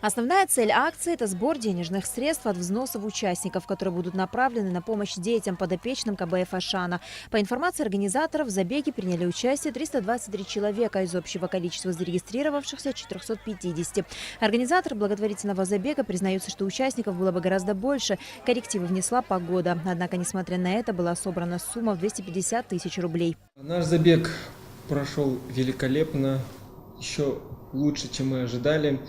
Основная цель акции – это сбор денежных средств от взносов участников, которые будут направлены на помощь детям, подопечным КБФ «Ашана». По информации организаторов, в забеге приняли участие 323 человека из общего количества зарегистрировавшихся 450. Организаторы благотворительного забега признаются, что участников было бы гораздо больше. Коррективы внесла погода. Однако, несмотря на это, была собрана сумма в 250 тысяч рублей. Наш забег прошел великолепно, еще лучше, чем мы ожидали.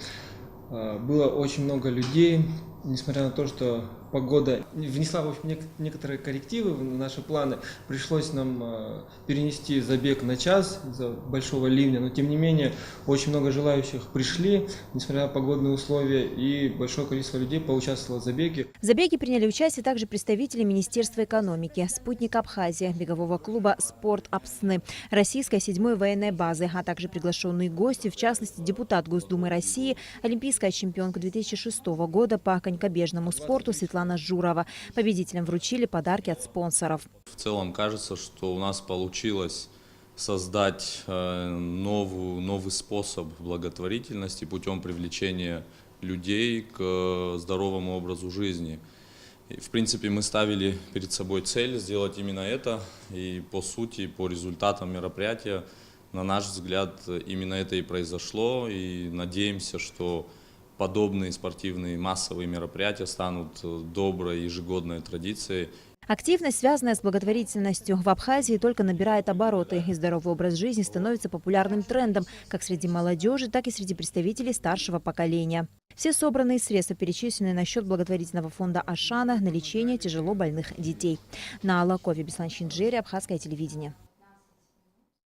Было очень много людей, несмотря на то, что погода внесла в общем, некоторые коррективы в наши планы. Пришлось нам перенести забег на час из-за большого ливня, но тем не менее очень много желающих пришли, несмотря на погодные условия, и большое количество людей поучаствовало в забеге. В забеге приняли участие также представители Министерства экономики, «Спутник Абхазия», бегового клуба «Спорт Апсны», российской 7-й военной базы, а также приглашенные гости, в частности депутат Госдумы России, олимпийская чемпионка 2006 года по конькобежному спорту Светлана Журова. Победителям вручили подарки от спонсоров. В целом кажется, что у нас получилось создать новый способ благотворительности путем привлечения людей к здоровому образу жизни. И, в принципе, мы ставили перед собой цель сделать именно это, и по сути, по результатам мероприятия, на наш взгляд, именно это и произошло, и надеемся, что подобные спортивные массовые мероприятия станут доброй ежегодной традицией. Активность, связанная с благотворительностью, в Абхазии только набирает обороты, и здоровый образ жизни становится популярным трендом как среди молодежи, так и среди представителей старшего поколения. Все собранные средства перечислены на счет благотворительного фонда «Ашана» на лечение тяжело больных детей. На Алакове, Беслан Шинджери, Абхазское телевидение.